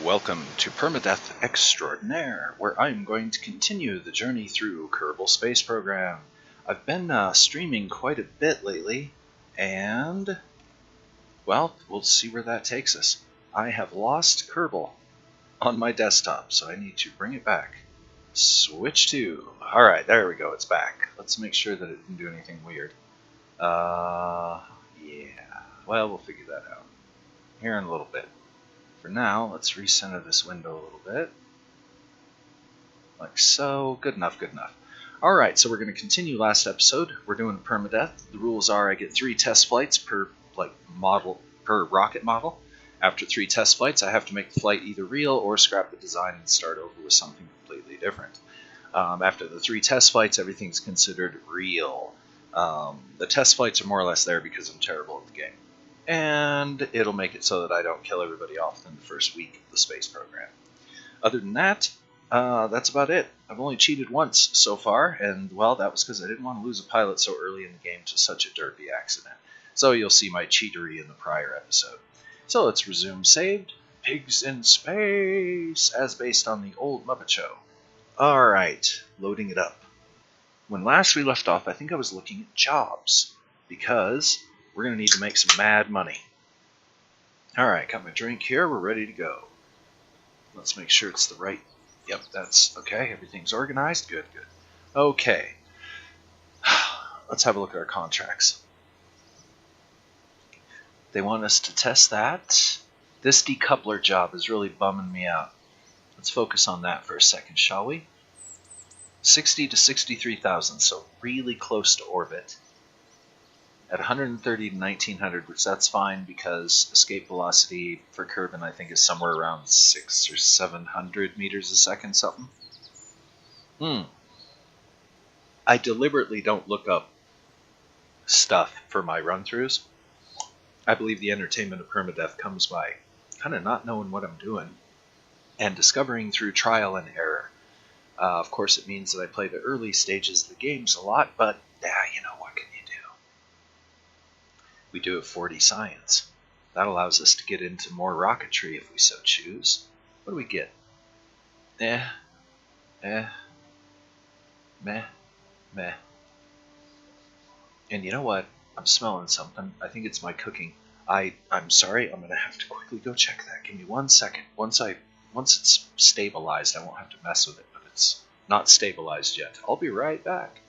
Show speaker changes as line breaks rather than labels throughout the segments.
Welcome to Permadeath Extraordinaire, where I'm going to continue the journey through Kerbal Space Program. I've been streaming quite a bit lately, and, well, we'll see where that takes us. I have lost Kerbal on my desktop, so I need to bring it back. Switch to. Alright, there we go, it's back. Let's make sure that it didn't do anything weird. Yeah. Well, we'll figure that out here in a little bit. For now, let's recenter this window a little bit. Like so. Good enough, good enough. Alright, so we're going to continue last episode. We're doing permadeath. The rules are I get 3 test flights per rocket model. After 3 test flights, I have to make the flight either real or scrap the design and start over with something completely different. After the 3 test flights, everything's considered real. The test flights are more or less there because I'm terrible at the game. And it'll make it so that I don't kill everybody off in the first week of the space program. Other than that, that's about it. I've only cheated once so far, and well, that was because I didn't want to lose a pilot so early in the game to such a derpy accident. So you'll see my cheatery in the prior episode. So let's resume saved. Pigs in Space, as based on the old Muppet Show. Alright, loading it up. When last we left off, I think I was looking at jobs, because we're going to need to make some mad money. Alright, got my drink here. We're ready to go. Let's make sure it's the right... Yep, that's okay. Everything's organized. Good, good. Okay. Let's have a look at our contracts. They want us to test that. This decoupler job is really bumming me out. Let's focus on that for a second, shall we? 60 to 63,000, so really close to orbit. At 130 to 1900, which that's fine because escape velocity for Kerbal I think is somewhere around 600 or 700 meters a second, something. I deliberately don't look up stuff for my run-throughs. I believe the entertainment of permadeath comes by kind of not knowing what I'm doing and discovering through trial and error. Of course, it means that I play the early stages of the games a lot, but you know, what can you do? We do it 40 science. That allows us to get into more rocketry if we so choose. What do we get? Meh. And you know what? I'm smelling something. I think it's my cooking. I'm sorry, I'm gonna have to quickly go check that. Give me 1 second. Once it's stabilized, I won't have to mess with it, but it's not stabilized yet. I'll be right back.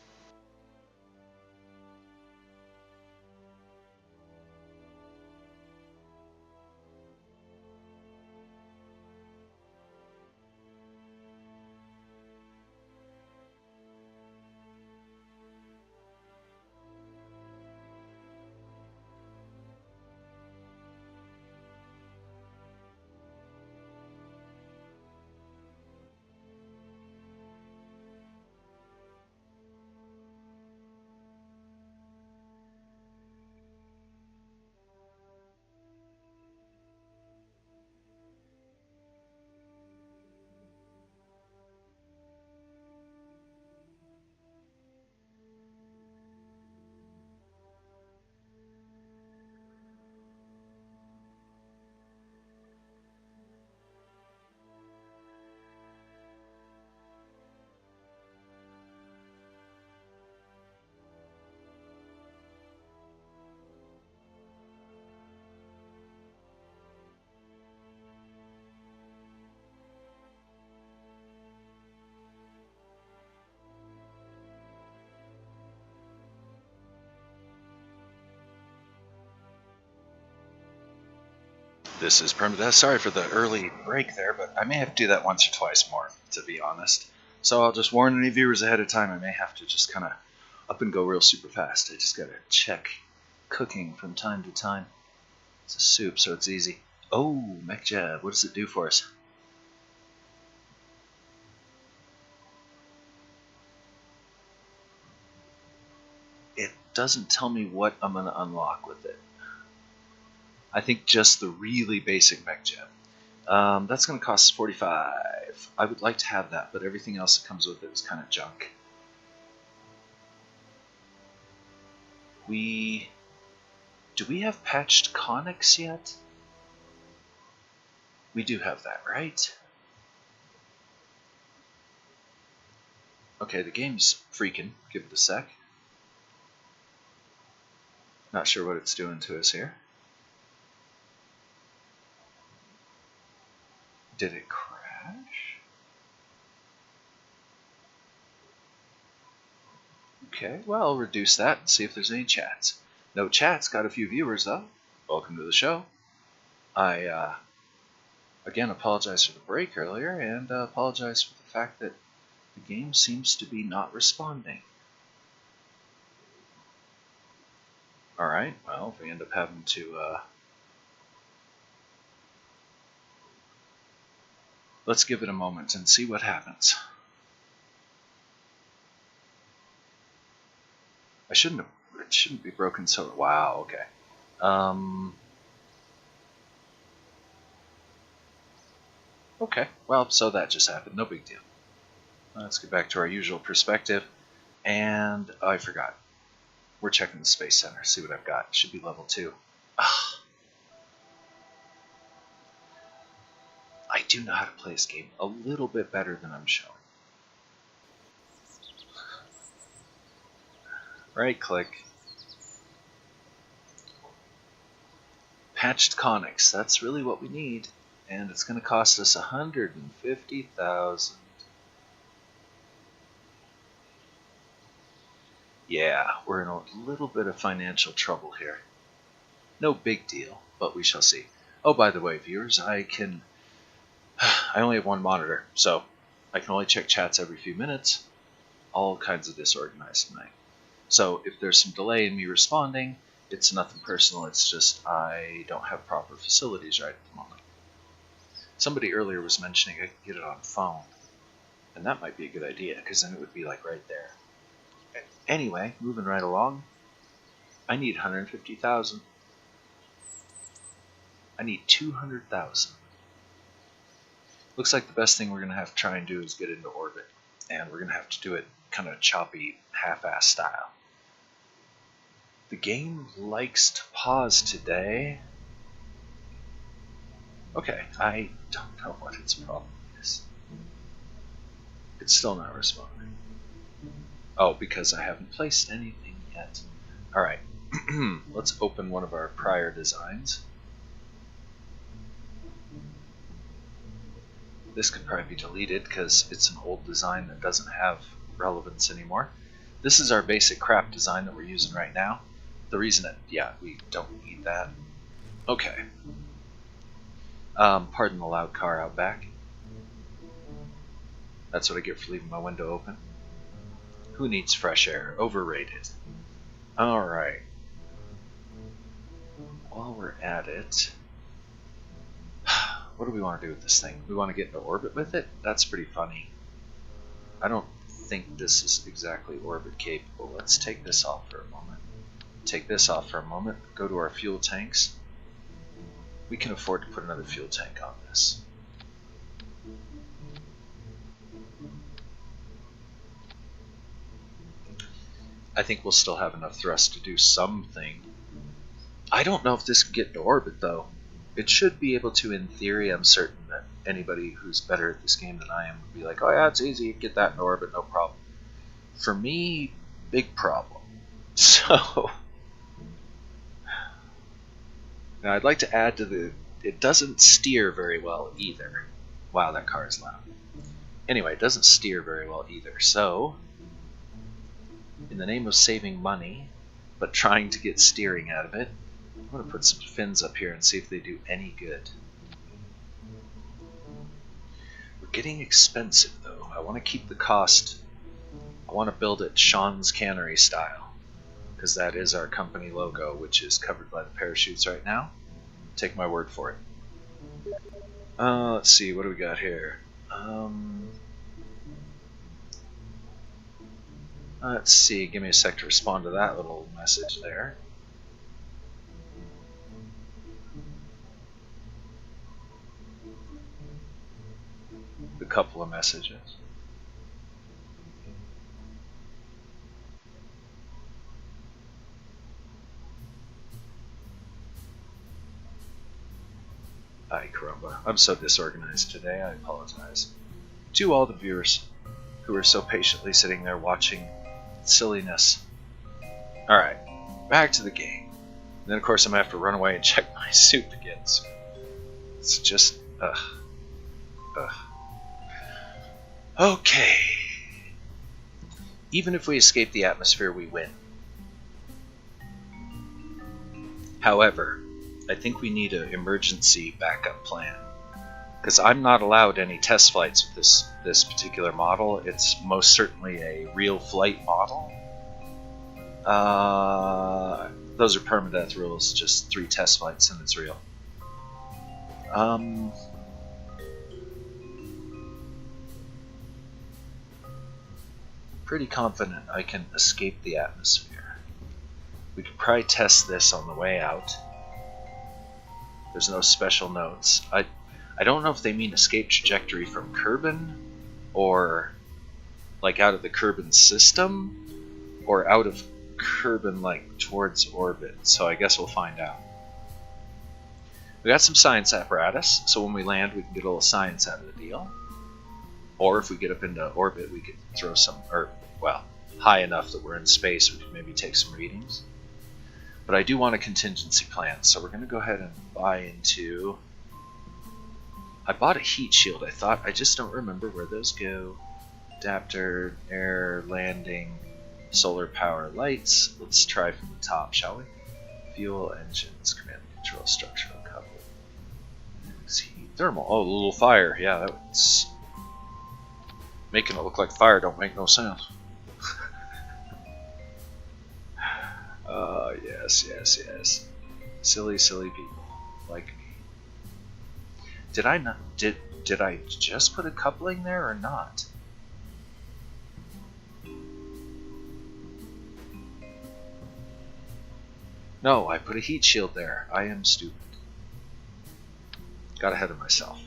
This is Permadeath. Sorry for the early break there, but I may have to do that once or twice more, to be honest. So I'll just warn any viewers ahead of time, I may have to just kind of up and go real super fast. I just gotta check cooking from time to time. It's a soup, so it's easy. Oh, mech jab. What does it do for us? It doesn't tell me what I'm going to unlock with it. I think just the really basic mech jab. That's going to cost 45. I would like to have that, but everything else that comes with it is kind of junk. Do we have patched conics yet? We do have that, right? Okay, the game's freaking. Give it a sec. Not sure what it's doing to us here. Did it crash? Okay, well, I'll reduce that and see if there's any chats. No chats, got a few viewers though. Welcome to the show. I, again, apologize for the break earlier and apologize for the fact that the game seems to be not responding. Alright, well, if we end up having to, let's give it a moment and see what happens. It shouldn't be broken so, wow, okay. Okay, well, so that just happened, no big deal. Let's get back to our usual perspective, and oh, I forgot. We're checking the Space Center, see what I've got. It should be level 2. Ugh. I do know how to play this game a little bit better than I'm showing. Right click. Patched conics, that's really what we need. And it's going to cost us 150,000. Yeah, we're in a little bit of financial trouble here. No big deal, but we shall see. Oh, by the way, viewers, I only have one monitor, so I can only check chats every few minutes. All kinds of disorganized tonight. So if there's some delay in me responding, it's nothing personal, it's just I don't have proper facilities right at the moment. Somebody earlier was mentioning I could get it on phone, and that might be a good idea, because then it would be like right there. Anyway, moving right along, I need 150,000. I need 200,000. Looks like the best thing we're going to have to try and do is get into orbit, and we're going to have to do it kind of choppy, half-ass style. The game likes to pause today. Okay, I don't know what its problem is. It's still not responding. Oh, because I haven't placed anything yet. Alright, let's open one of our prior designs. This could probably be deleted because it's an old design that doesn't have relevance anymore. This is our basic crap design that we're using right now. The reason that, yeah, we don't need that. Okay. Pardon the loud car out back. That's what I get for leaving my window open. Who needs fresh air? Overrated. Alright. While we're at it, what do we want to do with this thing? We want to get into orbit with it? That's pretty funny. I don't think this is exactly orbit capable. Let's take this off for a moment. Take this off for a moment. Go to our fuel tanks. We can afford to put another fuel tank on this. I think we'll still have enough thrust to do something. I don't know if this can get into orbit, though. It should be able to, in theory. I'm certain that anybody who's better at this game than I am would be like, oh yeah, it's easy, get that in orbit, no problem. For me, big problem. So, now I'd like to add to it doesn't steer very well either. Wow, that car is loud. Anyway, it doesn't steer very well either, so in the name of saving money, but trying to get steering out of it, I'm going to put some fins up here and see if they do any good. We're getting expensive though. I want to keep the cost. I want to build it Sean's Cannery style, because that is our company logo, which is covered by the parachutes right now. Take my word for it. Let's see, what do we got here? Let's see, give me a sec to respond to that little message there. A couple of messages. Ay caramba, I'm so disorganized today, I apologize. To all the viewers who are so patiently sitting there watching silliness. Alright, back to the game. And then of course I'm going to have to run away and check my soup again. So it's just, Okay. Even if we escape the atmosphere, we win. However, I think we need an emergency backup plan. Because I'm not allowed any test flights with this particular model. It's most certainly a real flight model. Those are permadeath rules, just 3 test flights and it's real. Pretty confident I can escape the atmosphere. We could probably test this on the way out. There's no special notes. I don't know if they mean escape trajectory from Kerbal, or like out of the Kerbal system, or out of Kerbal like towards orbit. So I guess we'll find out. We got some science apparatus, so when we land we can get a little science out of the deal. Or if we get up into orbit, we could throw some, or, well, high enough that we're in space, we could maybe take some readings. But I do want a contingency plan, so we're going to go ahead and buy into... I bought a heat shield, I thought. I just don't remember where those go. Adapter, air, landing, solar power, lights. Let's try from the top, shall we? Fuel, engines, command and control, structural coupling. Heat, thermal. Oh, a little fire. Yeah, that's... Making it look like fire don't make no sense. Yes. Silly people like me. Did I not? Did I just put a coupling there or not? No, I put a heat shield there. I am stupid. Got ahead of myself.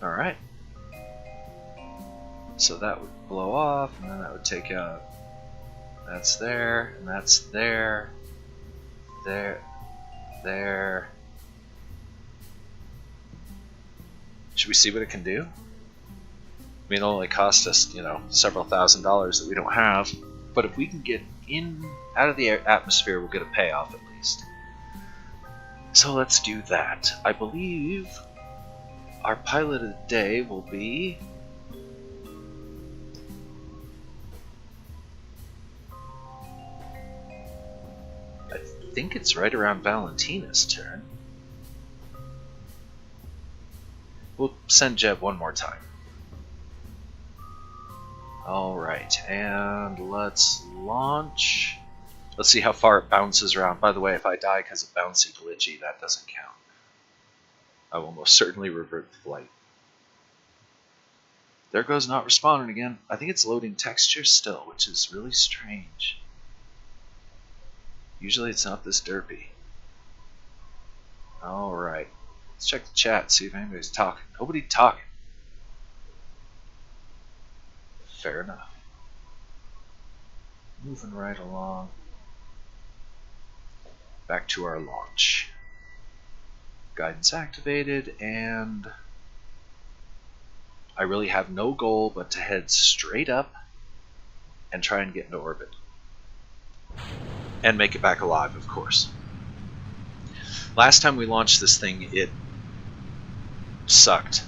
Alright. So that would blow off, and then that would take out... That's there, and that's there. There. Should we see what it can do? I mean, it'll only cost us, you know, several $1,000s that we don't have. But if we can get out of the atmosphere, we'll get a payoff at least. So let's do that. I believe our pilot of the day will be... I think it's right around Valentina's turn. We'll send Jeb one more time. Alright, and let's launch. Let's see how far it bounces around. By the way, if I die because of bouncy glitchy, that doesn't count. I will most certainly revert the flight. There goes not responding again. I think it's loading texture still, which is really strange. Usually it's not this derpy. Alright. Let's check the chat, see if anybody's talking. Nobody talking. Fair enough. Moving right along. Back to our launch. Guidance activated, and I really have no goal but to head straight up and try and get into orbit. And make it back alive, of course. Last time we launched this thing, it sucked.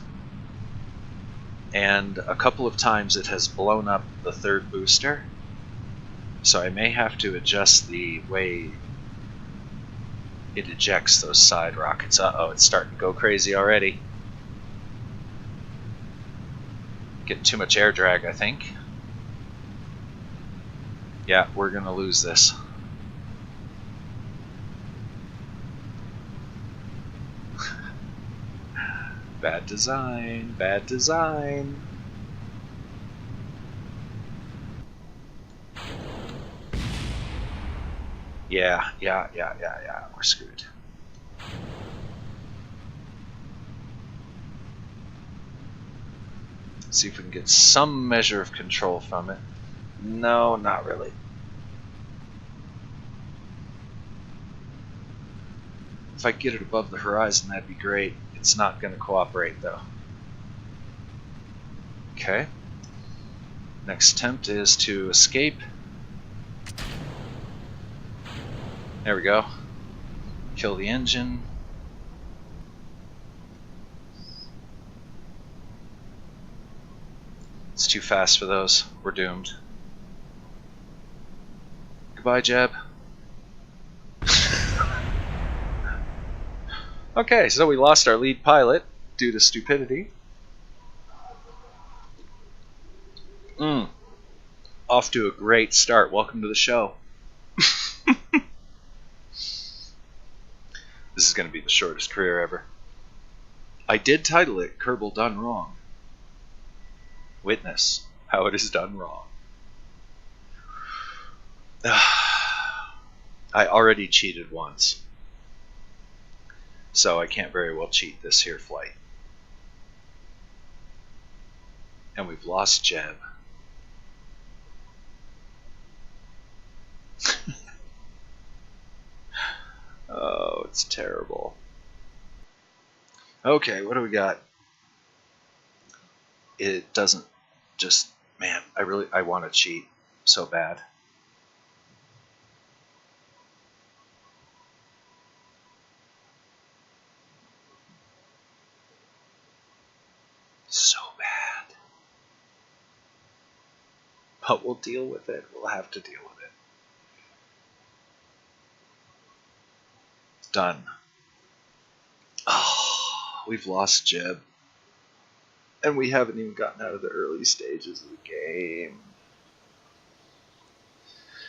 And a couple of times it has blown up the 3rd booster. So I may have to adjust the way it ejects those side rockets. Uh-oh, it's starting to go crazy already. Getting too much air drag, I think. Yeah, we're gonna lose this. Bad design, bad design. Yeah, we're screwed. See if we can get some measure of control from it. No, not really. If I get it above the horizon, that'd be great. It's not going to cooperate, though. Okay. Next attempt is to escape. There we go. Kill the engine. It's too fast for those. We're doomed. Goodbye, Jeb. Okay, so we lost our lead pilot due to stupidity. Off to a great start. Welcome to the show. This is going to be the shortest career ever. I did title it Kerbal Done Wrong. Witness how it is done wrong. I already cheated once, so I can't very well cheat this here flight. And we've lost Jeb. Oh, it's terrible. Okay, what do we got? It doesn't just, man, I want to cheat so bad. So bad. But we'll deal with it. We'll have to deal with it. Done. Oh, we've lost Jeb. And we haven't even gotten out of the early stages of the game.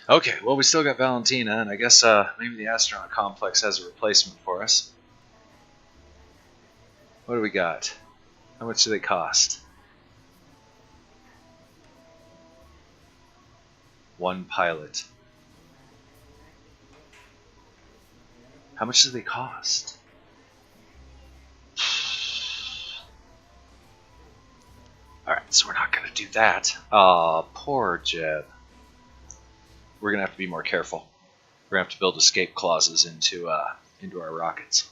Okay, well, we still got Valentina, and I guess maybe the astronaut complex has a replacement for us. What do we got? How much do they cost? One pilot. How much do they cost? Alright, so we're not going to do that. Aw, poor Jeb. We're going to have to be more careful. We're going to have to build escape clauses into our rockets.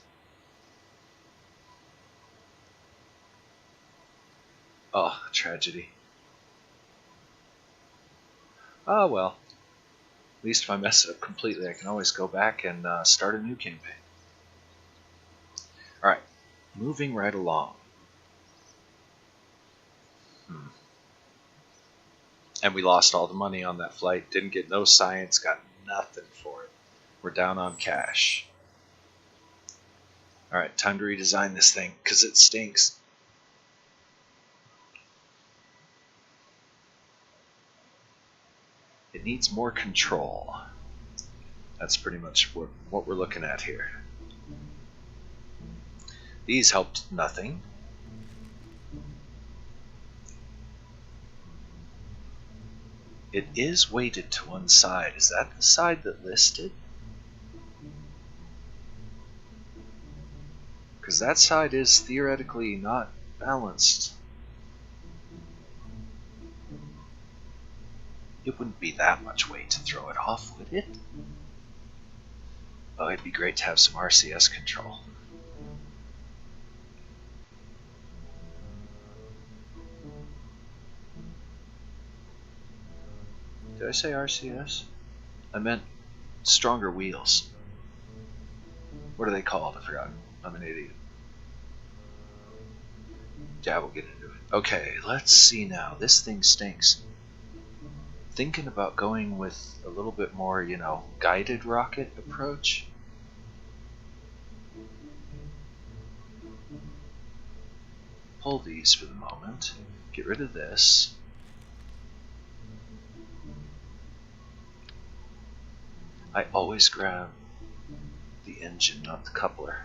Oh, tragedy. Oh, well. At least if I mess it up completely, I can always go back and start a new campaign. Alright, moving right along. And we lost all the money on that flight. Didn't get no science, got nothing for it. We're down on cash. Alright, time to redesign this thing, because it stinks. It needs more control. That's pretty much what we're looking at here. These helped nothing. It is weighted to one side. Is that the side that listed? Because that side is theoretically not balanced. It wouldn't be that much weight to throw it off, would it? Oh, it'd be great to have some RCS control. Did I say RCS? I meant stronger wheels. What are they called? I forgot. I'm an idiot. Yeah, we'll get into it. Okay, let's see now. This thing stinks. Thinking about going with a little bit more, guided rocket approach. Pull these for the moment. Get rid of this. I always grab the engine, not the coupler.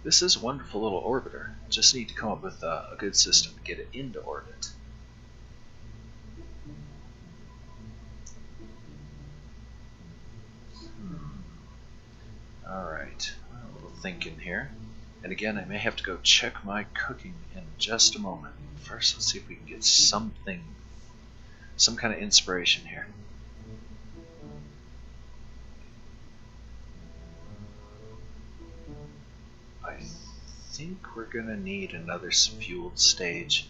This is a wonderful little orbiter. Just need to come up with a good system to get it into orbit. Alright, a little thinking here. And again, I may have to go check my cooking in just a moment. First, let's see if we can get something, some kind of inspiration here. think we're gonna need another fueled stage.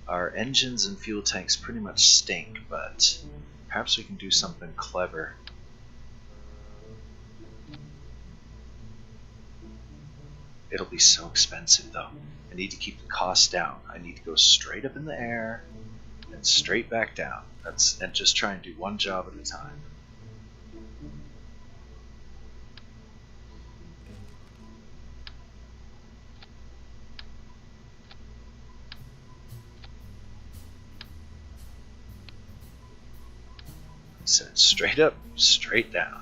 Our engines and fuel tanks pretty much stink, but perhaps we can do something clever. It'll be so expensive though. I need to keep the cost down. I need to go straight up in the air and straight back down. And just try and do one job at a time. So straight up, straight down.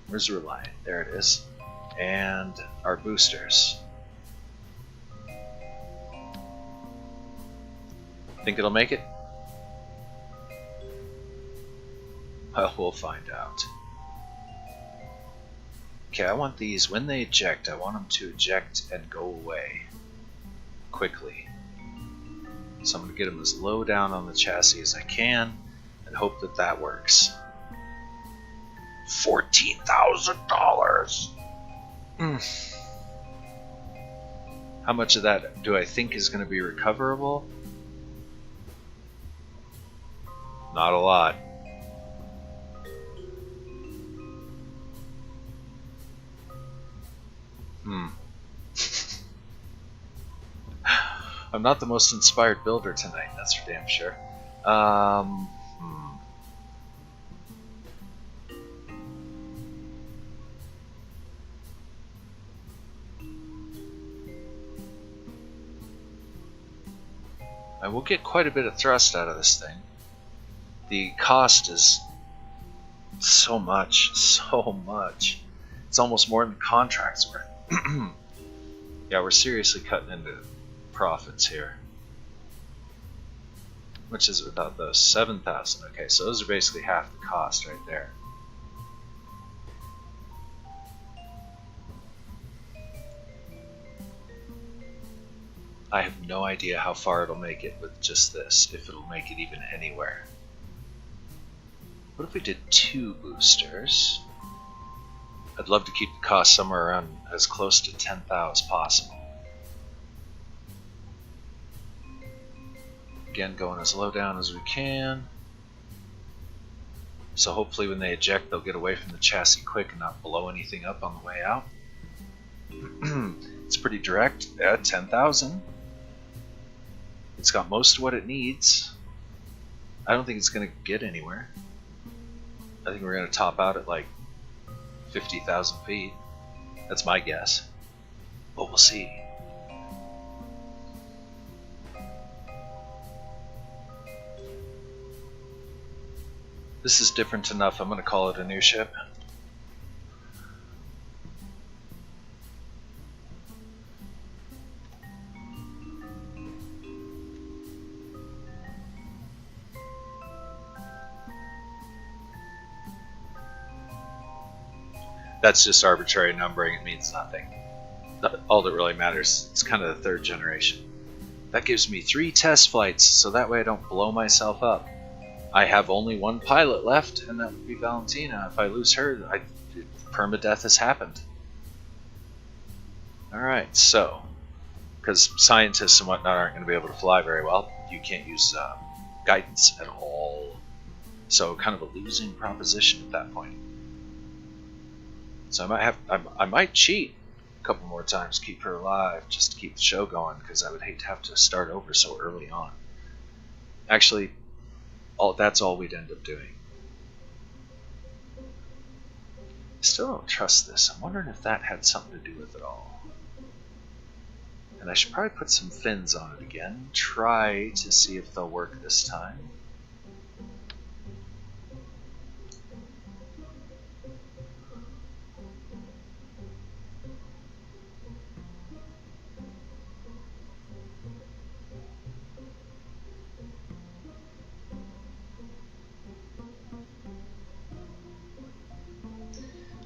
Where's the Reliant? There it is. And our boosters. Think it'll make it? Well, we'll find out. Okay, I want these, when they eject, I want them to eject and go away quickly. So I'm going to get them as low down on the chassis as I can and hope that that works. $14,000! How much of that do I think is going to be recoverable? Not a lot. I'm not the most inspired builder tonight, that's for damn sure. I will get quite a bit of thrust out of this thing. The cost is so much. It's almost more than the contract's worth. Yeah, we're seriously cutting into profits here. Which is about those 7,000. Okay, so those are basically half the cost right there. I have no idea how far it'll make it with just this, if it'll make it even anywhere. What if we did 2 boosters? I'd love to keep the cost somewhere around as close to 10,000 as possible. Again, going as low down as we can. So hopefully when they eject, they'll get away from the chassis quick and not blow anything up on the way out. It's pretty direct at 10,000. It's got most of what it needs. I don't think it's going to get anywhere. I think we're going to top out at like 50,000 feet. That's my guess. But we'll see. This is different enough. I'm going to call it a new ship. That's just arbitrary numbering. It means nothing. All that really matters, it's kind of the 3rd generation. That gives me 3 test flights, so that way I don't blow myself up. I have only 1 pilot left, and that would be Valentina. If I lose her, permadeath has happened. Alright, so, because scientists and whatnot aren't going to be able to fly very well, you can't use guidance at all. So kind of a losing proposition at that point. So I might cheat a couple more times, keep her alive, just to keep the show going, because I would hate to have to start over so early on. Actually, that's all we'd end up doing. I still don't trust this. I'm wondering if that had something to do with it all. And I should probably put some fins on it again, try to see if they'll work this time.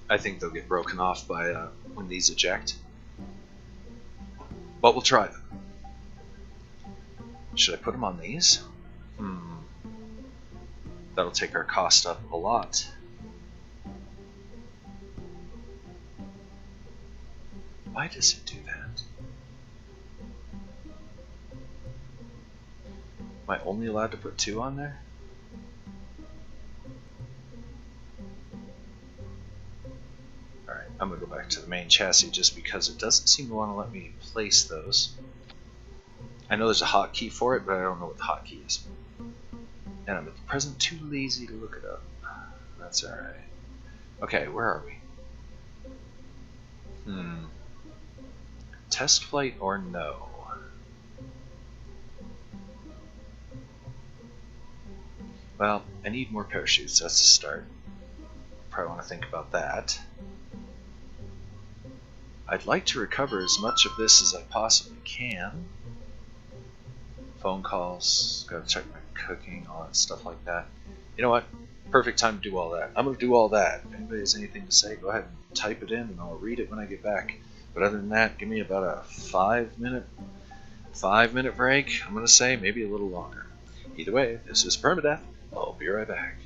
I think they'll get broken off by when these eject. But we'll try them. Should I put them on these? That'll take our cost up a lot. Why does it do that? Am I only allowed to put 2 on there? Alright, I'm going to go back to the main chassis just because it doesn't seem to want to let me place those. I know there's a hotkey for it, but I don't know what the hotkey is. And I'm at the present too lazy to look it up. That's alright. Okay, where are we? Test flight or no? Well, I need more parachutes, that's a start. Probably want to think about that. I'd like to recover as much of this as I possibly can. Phone calls, gotta check my cooking, all that stuff like that. You know what? Perfect time to do all that. I'm going to do all that. If anybody has anything to say, go ahead and type it in and I'll read it when I get back. But other than that, give me about a 5-minute break, I'm going to say, maybe a little longer. Either way, this is Permadeath. I'll be right back.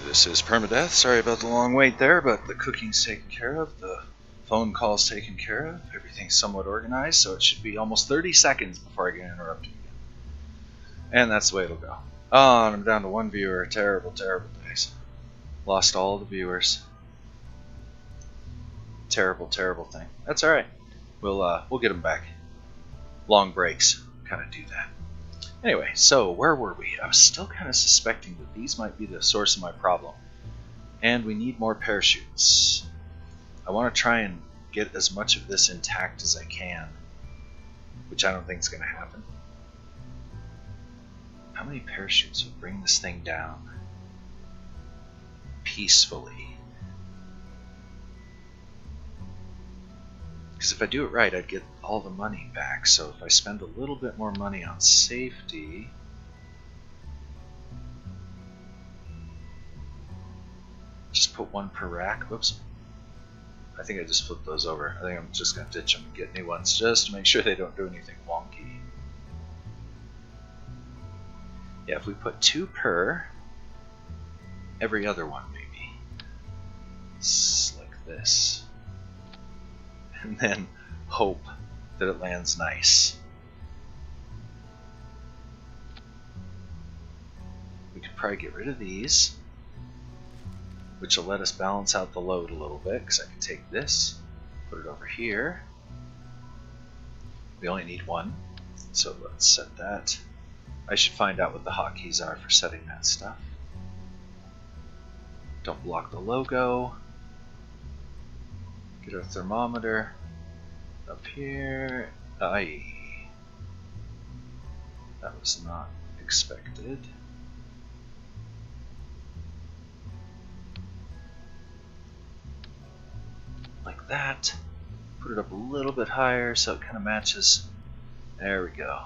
This is Permadeath. Sorry about the long wait there, but the cooking's taken care of, the phone call's taken care of, everything's somewhat organized, so it should be almost 30 seconds before I get interrupted again. And that's the way it'll go. Oh, and I'm down to one viewer. Terrible, terrible days. Lost all the viewers. Terrible, terrible thing. That's alright. We'll get them back. Long breaks kind of do that. Anyway, so where were we? I was still kind of suspecting that these might be the source of my problem. And we need more parachutes. I want to try and get as much of this intact as I can, which I don't think is going to happen. How many parachutes would bring this thing down peacefully? Because if I do it right, I'd get all the money back. So if I spend a little bit more money on safety, just put one per rack. Whoops. I think I just flipped those over. I think I'm just going to ditch them and get new ones just to make sure they don't do anything wonky. Yeah, if we put 2 per every other one, maybe. It's like this. And then hope that it lands nice. We could probably get rid of these, which will let us balance out the load a little bit, because I can take this, put it over here. We only need one, so let's set that. I should find out what the hotkeys are for setting that stuff. Don't block the logo. Get our thermometer up here. Aye. That was not expected. Like that. Put it up a little bit higher so it kind of matches. There we go.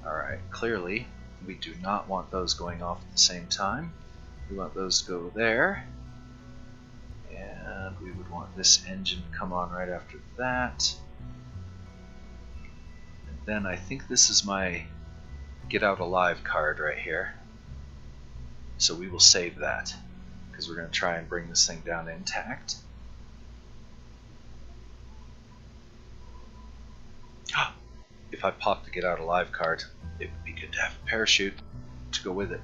Alright, clearly we do not want those going off at the same time. We want those to go there. And we would want this engine to come on right after that. And then I think this is my get out alive card right here. So we will save that, because we're going to try and bring this thing down intact. If I pop the get out alive card, it would be good to have a parachute to go with it.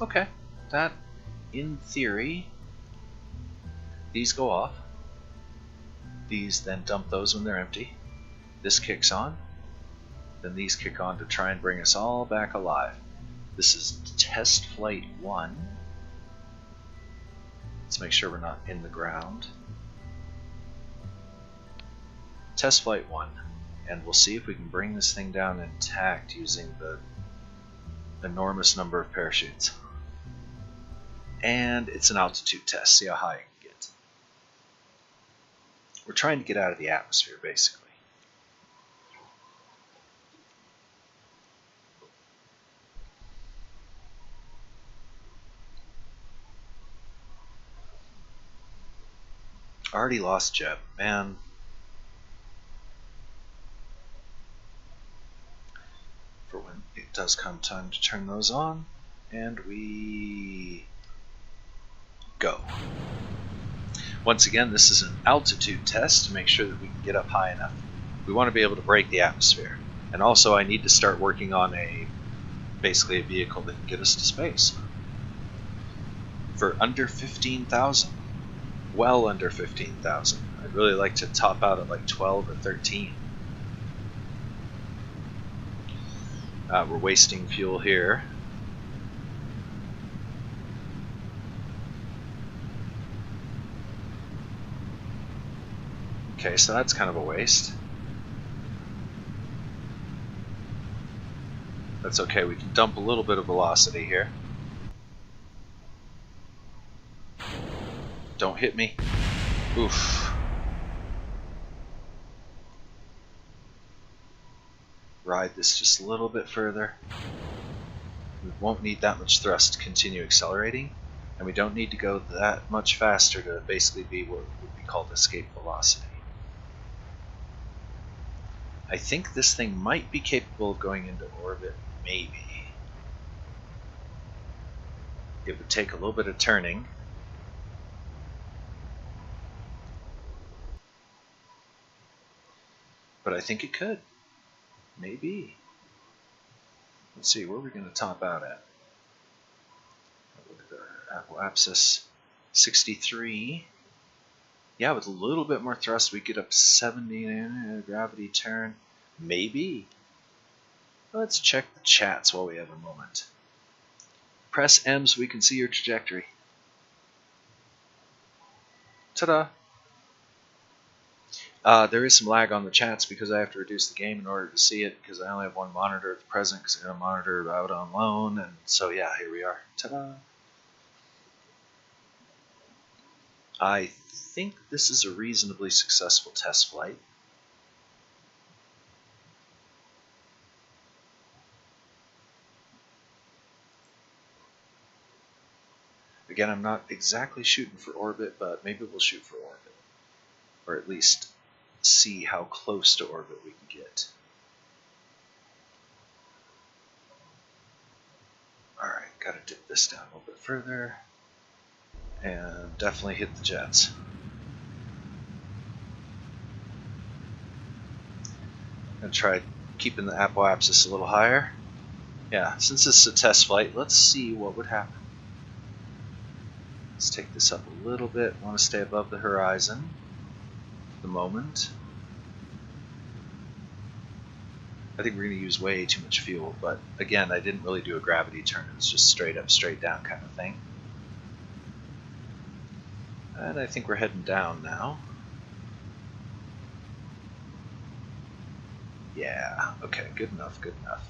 Okay, that, in theory, these go off. These then dump those when they're empty. This kicks on. Then these kick on to try and bring us all back alive. This is test flight 1. Let's make sure we're not in the ground. Test flight 1. And we'll see if we can bring this thing down intact using the enormous number of parachutes. And it's an altitude test, see how high it can get. We're trying to get out of the atmosphere, basically. Already lost jet, man. For when it does come time to turn those on, and we go. Once again, this is an altitude test to make sure that we can get up high enough. We want to be able to break the atmosphere. And also I need to start working on basically a vehicle that can get us to space. For under 15,000. Well under 15,000. I'd really like to top out at like 12 or 13. We're wasting fuel here. Okay, so that's kind of a waste. That's okay, we can dump a little bit of velocity here. Don't hit me. Oof. Ride this just a little bit further. We won't need that much thrust to continue accelerating, and we don't need to go that much faster to basically be what would be called escape velocity. I think this thing might be capable of going into orbit, maybe. It would take a little bit of turning. But I think it could. Maybe. Let's see, where are we going to top out at? Look at our apoapsis. 63. Yeah, with a little bit more thrust, we get up 70. Gravity turn. Maybe. Let's check the chats while we have a moment. Press M so we can see your trajectory. Ta-da! There is some lag on the chats because I have to reduce the game in order to see it, because I only have one monitor at the present because I got a monitor out on loan, and so yeah, here we are. Ta-da! I think this is a reasonably successful test flight. Again, I'm not exactly shooting for orbit, but maybe we'll shoot for orbit. Or at least see how close to orbit we can get. Alright, gotta dip this down a little bit further. And definitely hit the jets. And try keeping the apoapsis a little higher. Yeah, since this is a test flight, let's see what would happen. Let's take this up a little bit. I want to stay above the horizon for the moment. I think we're going to use way too much fuel, but again, I didn't really do a gravity turn. It was just straight up, straight down kind of thing. And I think we're heading down now. Yeah, okay, good enough, good enough.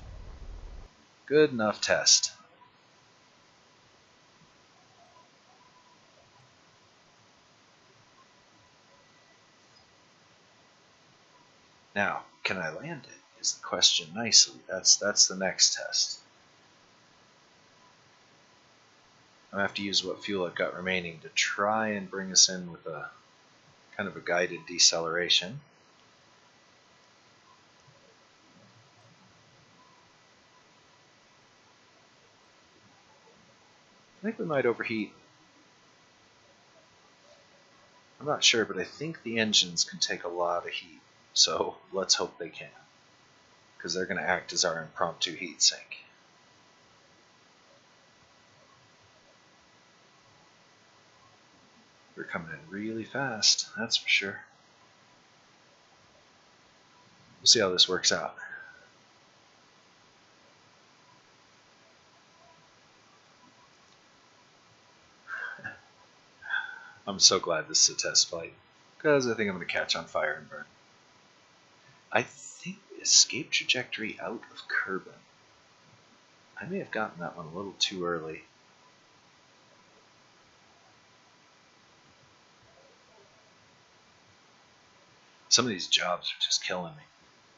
Good enough test. Now, can I land it, is the question nicely. That's the next test. I'm going to have to use what fuel I've got remaining to try and bring us in with a kind of a guided deceleration. I think we might overheat. I'm not sure, but I think the engines can take a lot of heat. So let's hope they can, because they're going to act as our impromptu heat sink. We're coming in really fast, that's for sure. We'll see how this works out. I'm so glad this is a test flight, because I think I'm going to catch on fire and burn. I think escape trajectory out of Kerbal. I may have gotten that one a little too early. Some of these jobs are just killing me,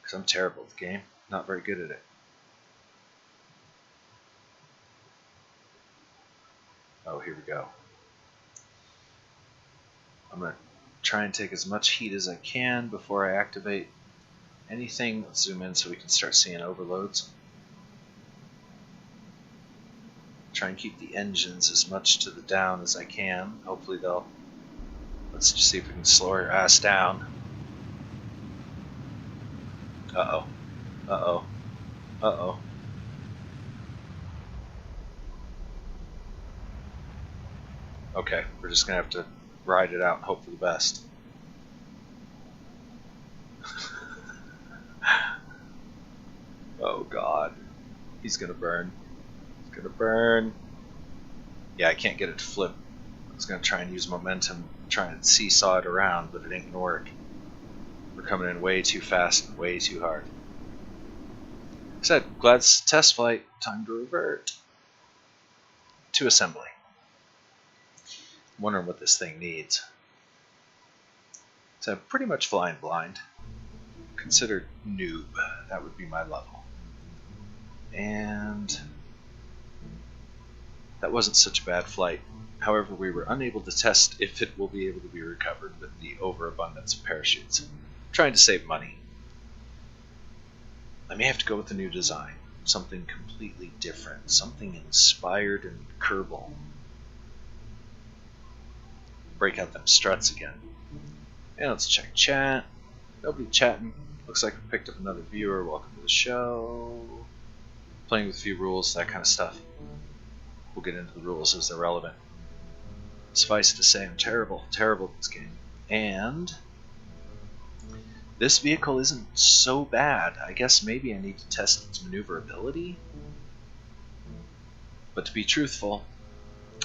because I'm terrible at the game, not very good at it. Oh, here we go. I'm going to try and take as much heat as I can before I activate anything. Let's zoom in so we can start seeing overloads. Try and keep the engines as much to the down as I can. Hopefully they'll... Let's just see if we can slow our ass down. Uh-oh. Uh-oh. Uh-oh. Okay, we're just going to have to ride it out and hope for the best. Oh god. He's gonna burn. He's gonna burn. Yeah, I can't get it to flip. I was gonna try and use momentum, try and seesaw it around, but it ain't gonna work. We're coming in way too fast and way too hard. Like I said, glad it's a test flight. Time to revert to assembly. I'm wondering what this thing needs. So I'm pretty much flying blind. Considered noob. That would be my level. And that wasn't such a bad flight. However, we were unable to test if it will be able to be recovered with the overabundance of parachutes. I'm trying to save money. I may have to go with a new design. Something completely different. Something inspired in Kerbal. Break out them struts again. And let's check chat. Nobody chatting. Looks like we picked up another viewer. Welcome to the show. Playing with a few rules, that kind of stuff. We'll get into the rules as they're relevant. Suffice to say, I'm terrible at this game. And this vehicle isn't so bad. I guess maybe I need to test its maneuverability. But to be truthful,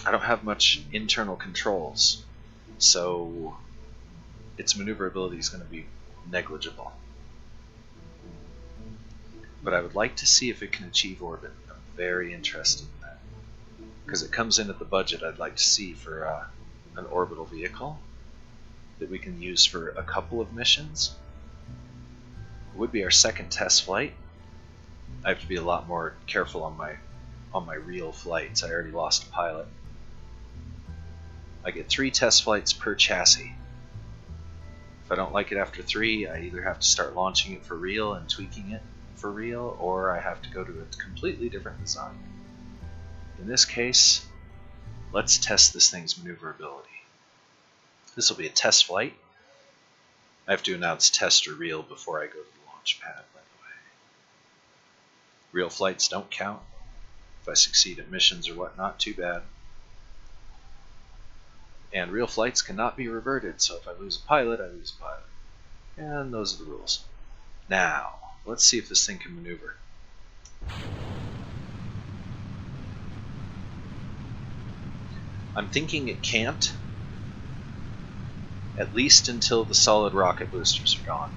I don't have much internal controls, so its maneuverability is going to be negligible. But I would like to see if it can achieve orbit. I'm very interested in that. Because it comes in at the budget I'd like to see for an orbital vehicle that we can use for a couple of missions. It would be our second test flight. I have to be a lot more careful on my real flights. I already lost a pilot. I get 3 test flights per chassis. If I don't like it after 3, I either have to start launching it for real and tweaking it for real, or I have to go to a completely different design. In this case, let's test this thing's maneuverability. This will be a test flight. I have to announce test or real before I go to the launch pad, by the way. Real flights don't count. If I succeed at missions or whatnot, too bad. And real flights cannot be reverted, so if I lose a pilot, I lose a pilot. And those are the rules. Now, let's see if this thing can maneuver. I'm thinking it can't, at least until the solid rocket boosters are gone.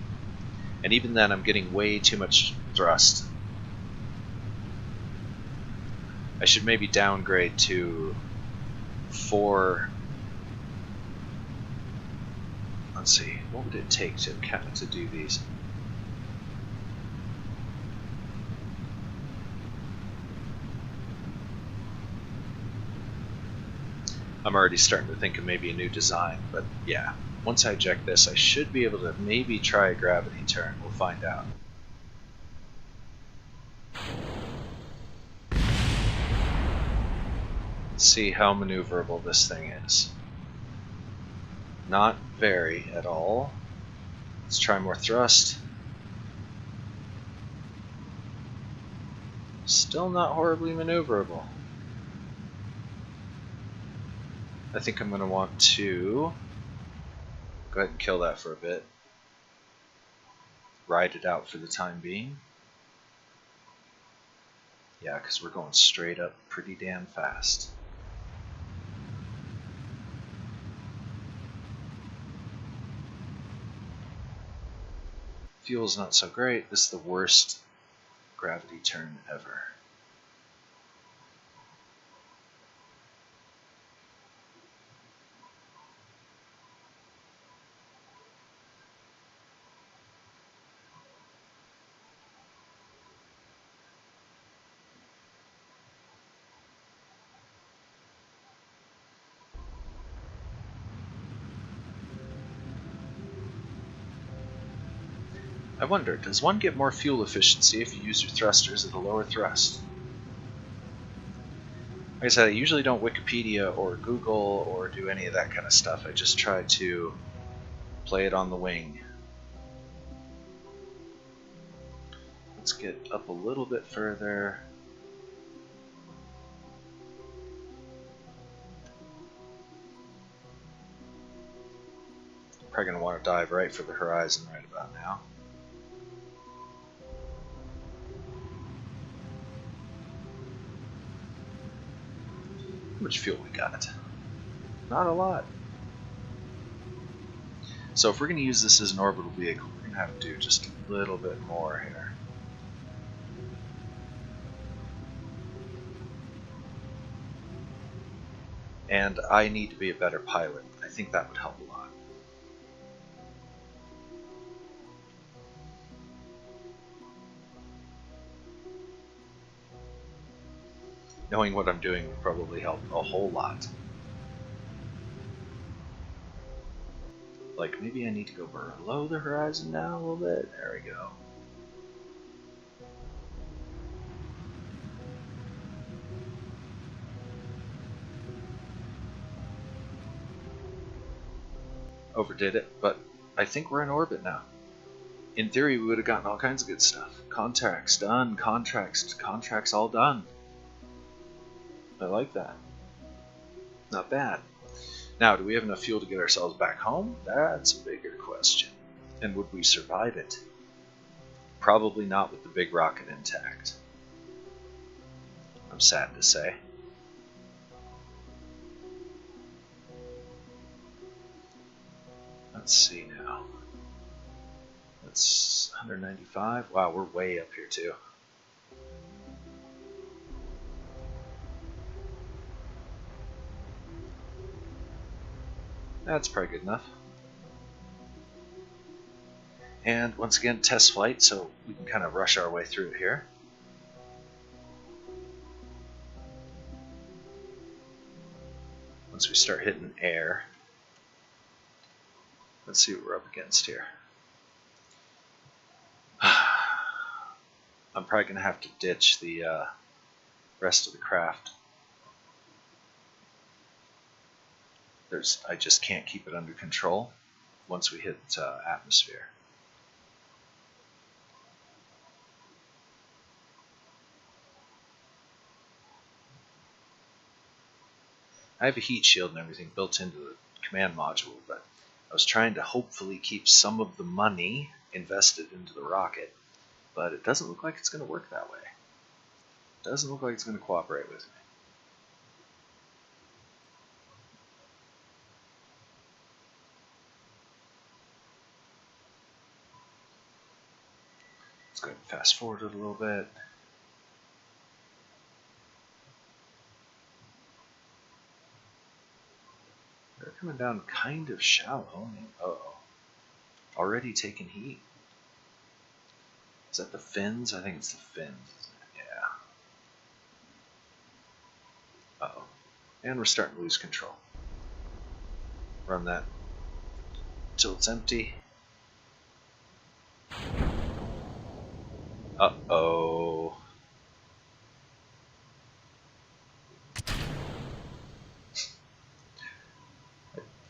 And even then, I'm getting way too much thrust. I should maybe downgrade to 4. Let's see, what would it take to do these? I'm already starting to think of maybe a new design, but yeah, once I eject this, I should be able to maybe try a gravity turn. We'll find out. Let's see how maneuverable this thing is. Not very at all. Let's try more thrust. Still not horribly maneuverable. I think I'm going to want to go ahead and kill that for a bit. Ride it out for the time being. Yeah, because we're going straight up pretty damn fast. Fuel's not so great. This is the worst gravity turn ever. I wonder, does one get more fuel efficiency if you use your thrusters at a lower thrust? Like I said, I usually don't Wikipedia or Google or do any of that kind of stuff. I just try to play it on the wing. Let's get up a little bit further. Probably going to want to dive right for the horizon right about now. How much fuel we got? Not a lot. So if we're going to use this as an orbital vehicle, we're going to have to do just a little bit more here. And I need to be a better pilot. I think that would help a lot. Knowing what I'm doing would probably help a whole lot. Like, maybe I need to go below the horizon now a little bit. There we go. overdid it, but I think we're in orbit now. In theory, we would have gotten all kinds of good stuff. Contracts done, contracts all done. I like that. Not bad. Now, do we have enough fuel to get ourselves back home? That's a bigger question. And would we survive it? Probably not with the big rocket intact. I'm sad to say. Let's see now. That's 195. Wow, we're way up here too. That's probably good enough. And once again, test flight, so we can kind of rush our way through it here. Once we start hitting air, let's see what we're up against here. I'm probably going to have to ditch the rest of the craft. I just can't keep it under control once we hit atmosphere. I have a heat shield and everything built into the command module, but I was trying to hopefully keep some of the money invested into the rocket, but it doesn't look like it's going to work that way. It doesn't look like it's going to cooperate with me. Let's go ahead and fast forward it a little bit. They're coming down kind of shallow. Uh-oh. Already taking heat. Is that the fins? I think it's the fins, isn't it? Yeah. Uh-oh. And we're starting to lose control. Run that until it's empty. Uh-oh.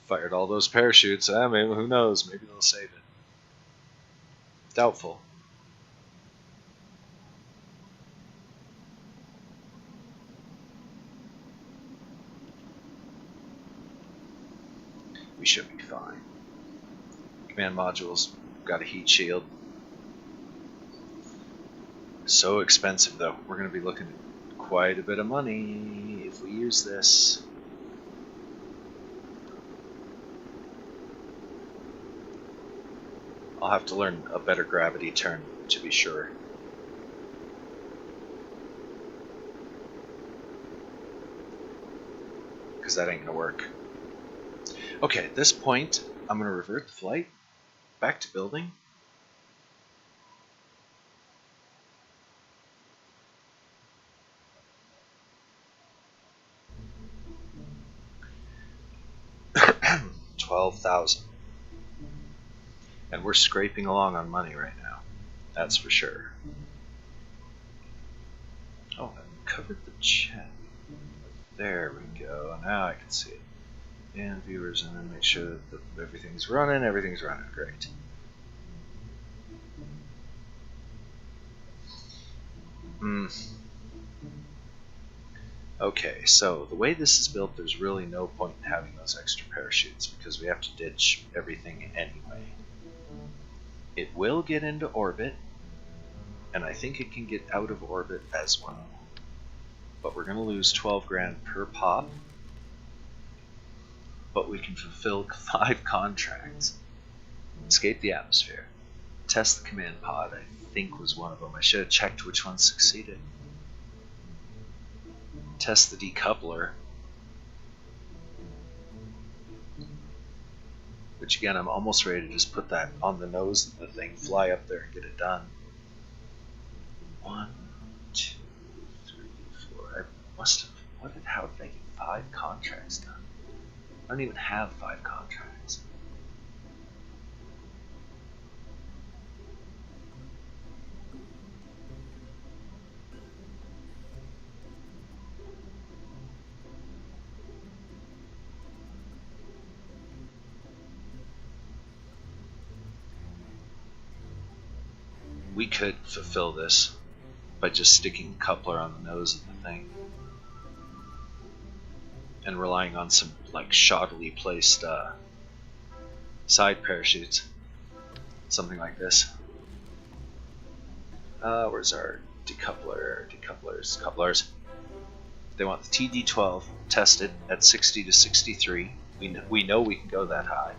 Fired all those parachutes. Maybe, who knows? Maybe they'll save it. Doubtful. We should be fine. Command module's got a heat shield. So expensive though. We're going to be looking at quite a bit of money if we use this. I'll have to learn a better gravity turn to be sure. Because that ain't going to work. Okay, at this point, I'm going to revert the flight back to building. $12,000. And we're scraping along on money right now. That's for sure. Oh, I covered the chat. There we go. Now I can see it. And viewers, and then make sure that everything's running. Everything's running. Great. Okay, so the way this is built, there's really no point in having those extra parachutes because we have to ditch everything anyway. It will get into orbit, and I think it can get out of orbit as well. But we're going to lose 12 grand per pop. But we can fulfill 5 contracts. Escape the atmosphere. Test the command pod, I think was one of them. I should have checked which one succeeded. Test the decoupler. Which again, I'm almost ready to just put that on the nose of the thing, fly up there and get it done. 1, 2, 3, 4. I must have. How did I get 5 contracts done? I don't even have 5 contracts. We could fulfill this by just sticking a coupler on the nose of the thing and relying on some like shoddily placed side parachutes, something like this. Where's our decoupler? Couplers. They want the TD12 tested at 60 to 63. We know we can go that high.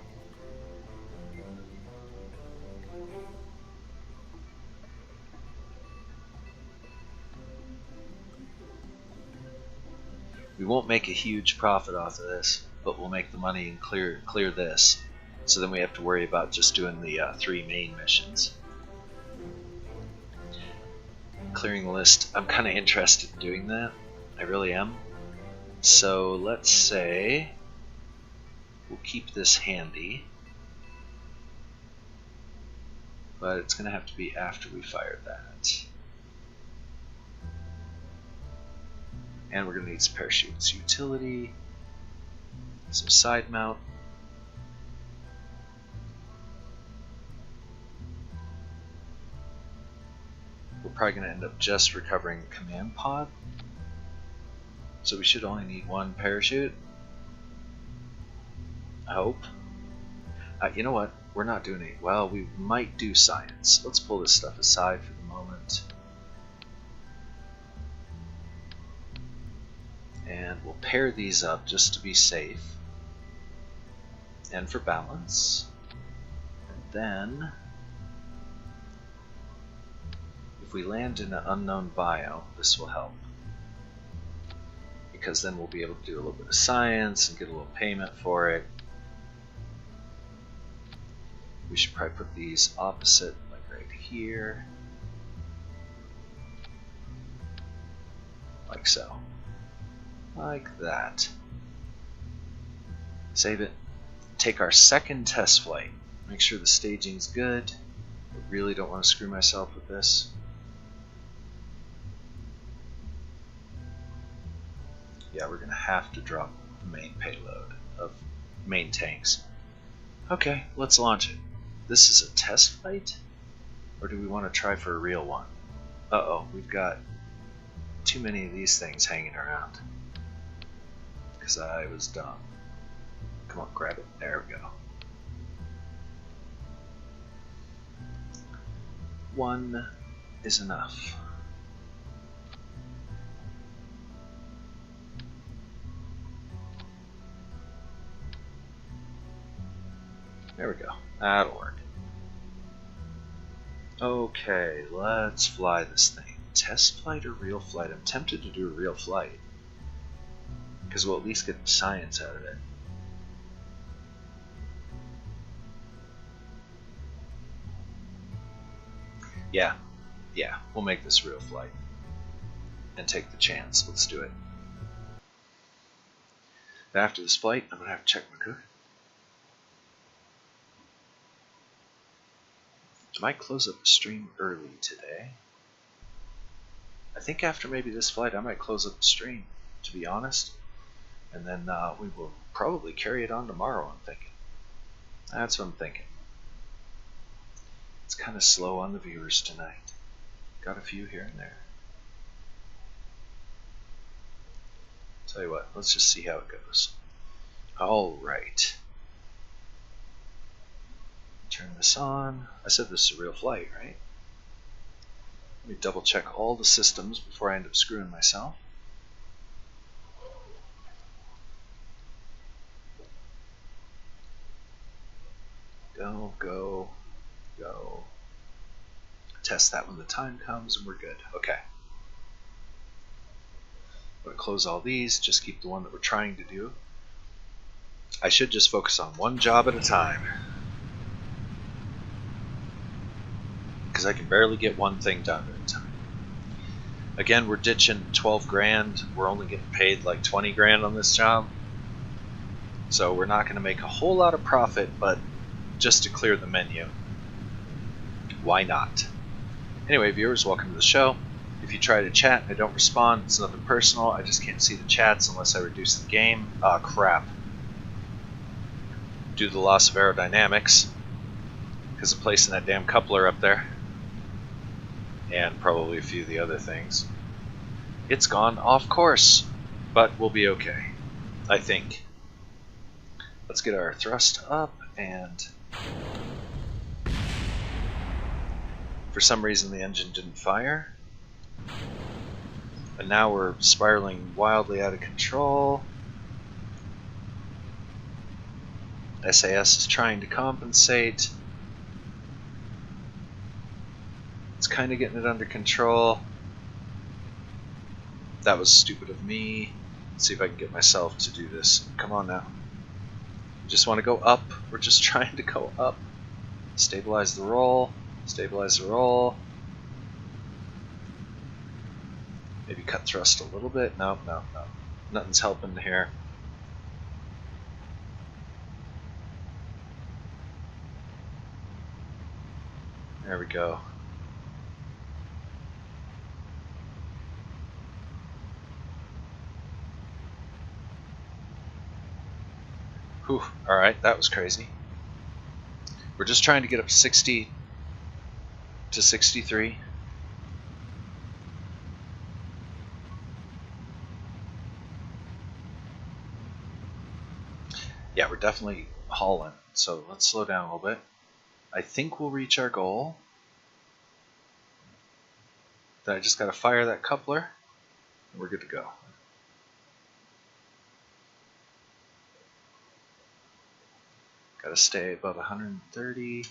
We won't make a huge profit off of this, but we'll make the money and clear this. So then we have to worry about just doing the 3 main missions. Clearing the list, I'm kind of interested in doing that. I really am. So let's say we'll keep this handy, but it's going to have to be after we fire that. And we're going to need some parachutes. Utility, some side mount. We're probably going to end up just recovering the command pod. So we should only need 1 parachute. I hope. You know what? We're not doing it. Well, we might do science. Let's pull this stuff aside for the moment. And we'll pair these up just to be safe and for balance. And then, if we land in an unknown bio, this will help. Because then we'll be able to do a little bit of science and get a little payment for it. We should probably put these opposite, like right here. Like so. Like that. Save it. Take our second test flight. Make sure the staging's good. I really don't want to screw myself with this. Yeah, we're going to have to drop the main payload of main tanks. Okay, let's launch it. This is a test flight? Or do we want to try for a real one? Uh-oh, we've got too many of these things hanging around. Because I was dumb. Come on, grab it. There we go. 1 is enough. There we go. That'll work. Okay, let's fly this thing. Test flight or real flight? I'm tempted to do a real flight. Because we'll at least get the science out of it. Yeah, we'll make this a real flight. And take the chance. Let's do it. After this flight, I'm going to have to check my cook. I might close up the stream early today. I think after maybe this flight, I might close up the stream, to be honest. And then we will probably carry it on tomorrow, I'm thinking. That's what I'm thinking. It's kind of slow on the viewers tonight. Got a few here and there. Tell you what, let's just see how it goes. Alright. Turn this on. I said this is a real flight, right? Let me double check all the systems before I end up screwing myself. Go, go, go. Test that when the time comes and we're good. Okay. I'm going to close all these, just keep the one that we're trying to do. I should just focus on one job at a time. Because I can barely get one thing done at a time. Again, we're ditching 12 grand. We're only getting paid like 20 grand on this job. So we're not going to make a whole lot of profit, but just to clear the menu. Why not? Anyway, viewers, welcome to the show. If you try to chat and I don't respond, it's nothing personal. I just can't see the chats unless I reduce the game. Ah, crap. Due to the loss of aerodynamics. Because of placing that damn coupler up there. and probably a few of the other things. It's gone off course, but we'll be okay, I think. Let's get our thrust up, and for some reason the engine didn't fire. And now we're spiraling wildly out of control. SAS is trying to compensate. It's kind of getting it under control. That was stupid of me. Let's see if I can get myself to do this. Come on now. Just want to go up. We're just trying to go up. Stabilize the roll. Stabilize the roll. Maybe cut thrust a little bit. No. Nothing's helping here. There we go. Whew. Alright, that was crazy. We're just trying to get up 60 to 63. Yeah, we're definitely hauling, so let's slow down a little bit. I think we'll reach our goal. Then I just gotta fire that coupler, and we're good to go. Gotta stay above 130.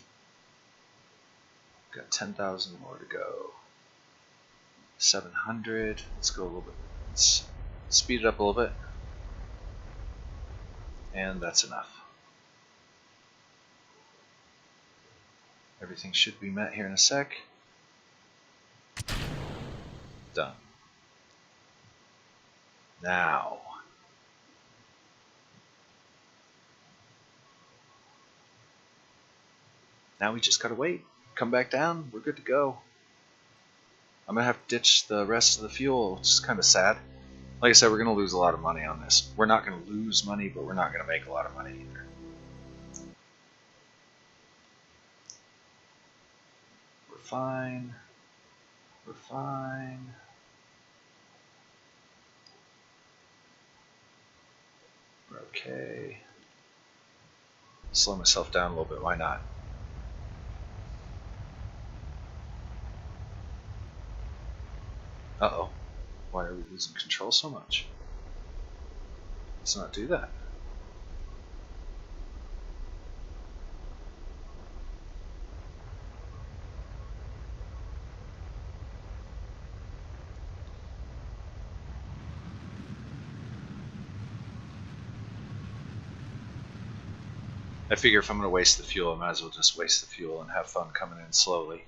Got 10,000 more to go. 700. Let's go a little bit. Let's speed it up a little bit. And that's enough. Everything should be met here in a sec. Done. Now. Now we just gotta wait. Come back down. We're good to go. I'm gonna have to ditch the rest of the fuel, which is kind of sad. Like I said, we're gonna lose a lot of money on this. We're not gonna lose money, but we're not gonna make a lot of money either. We're fine. We're fine. We're okay. Slow myself down a little bit, why not? Uh-oh. Why are we losing control so much? Let's not do that. I figure if I'm going to waste the fuel, I might as well just waste the fuel and have fun coming in slowly.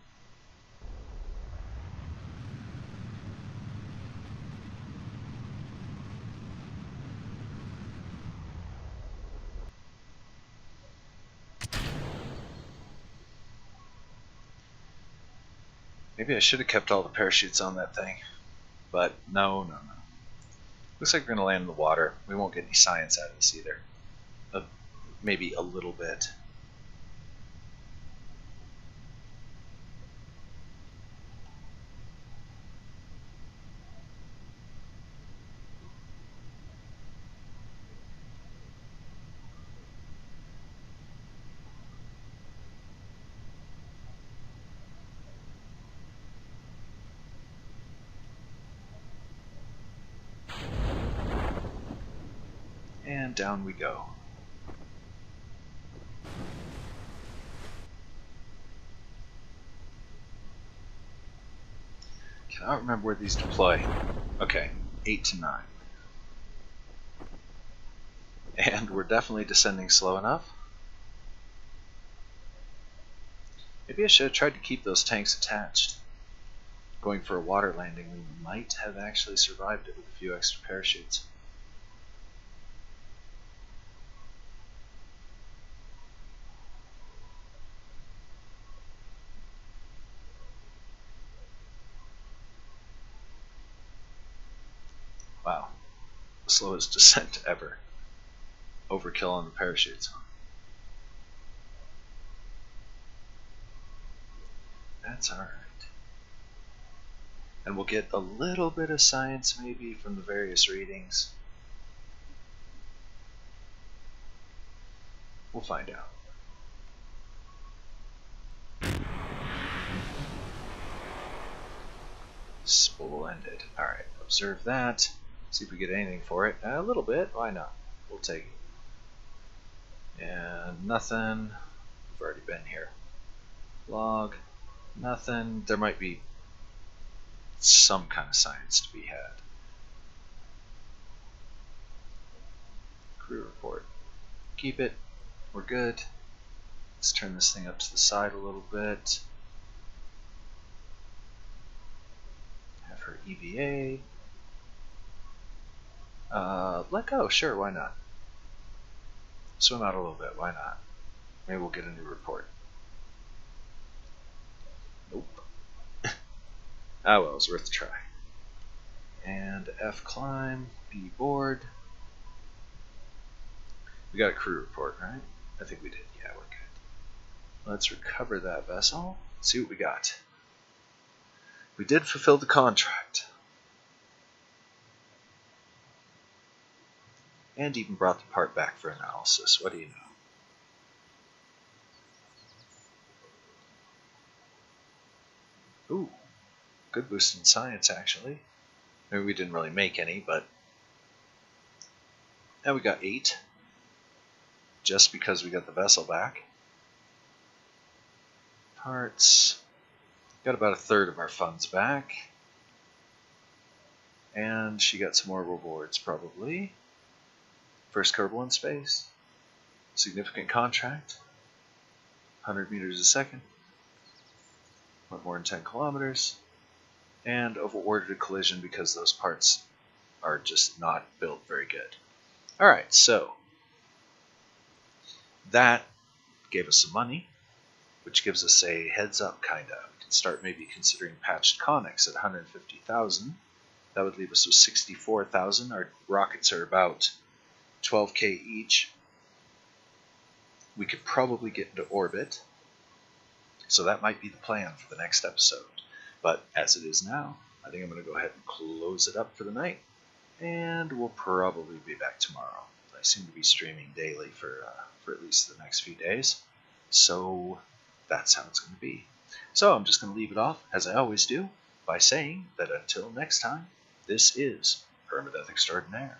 Maybe I should have kept all the parachutes on that thing, but no. Looks like we're going to land in the water. We won't get any science out of this either. Maybe a little bit. And down we go. Cannot remember where these deploy. Okay, 8 to 9. And we're definitely descending slow enough. Maybe I should have tried to keep those tanks attached. Going for a water landing, we might have actually survived it with a few extra parachutes. Wow, the slowest descent ever. Overkill on the parachutes. That's alright. And we'll get a little bit of science maybe from the various readings. We'll find out. Splendid. Alright, observe that. See if we get anything for it. A little bit, why not? We'll take it. And nothing. We've already been here. Log. Nothing. There might be some kind of science to be had. Crew report. Keep it. We're good. Let's turn this thing up to the side a little bit. Have her EVA. Let go, sure, why not? Swim out a little bit, why not? Maybe we'll get a new report. Nope. Ah well, it's worth a try. And F climb, B board. We got a crew report, right? I think we did, yeah, we're good. Let's recover that vessel, see what we got. We did fulfill the contract. And even brought the part back for analysis, what do you know? Ooh, good boost in science actually. Maybe we didn't really make any, but... And we got 8. Just because we got the vessel back. Parts. Got about 1/3 of our funds back. And she got some more rewards probably. First Kerbal in space. Significant contract. 100 meters a second. Went more than 10 kilometers. And avoided a collision because those parts are just not built very good. Alright, so that gave us some money, which gives us a heads up kinda. We can start maybe considering patched conics at 150,000. That would leave us with 64,000. Our rockets are about 12k each. We could probably get into orbit, so that might be the plan for the next episode. But as it is now, I think I'm going to go ahead and close it up for the night, and we'll probably be back tomorrow. I seem to be streaming daily for at least the next few days, so that's how it's going to be. So I'm just going to leave it off, as I always do, by saying that until next time, this is Permadeath Extraordinaire.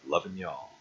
Loving y'all.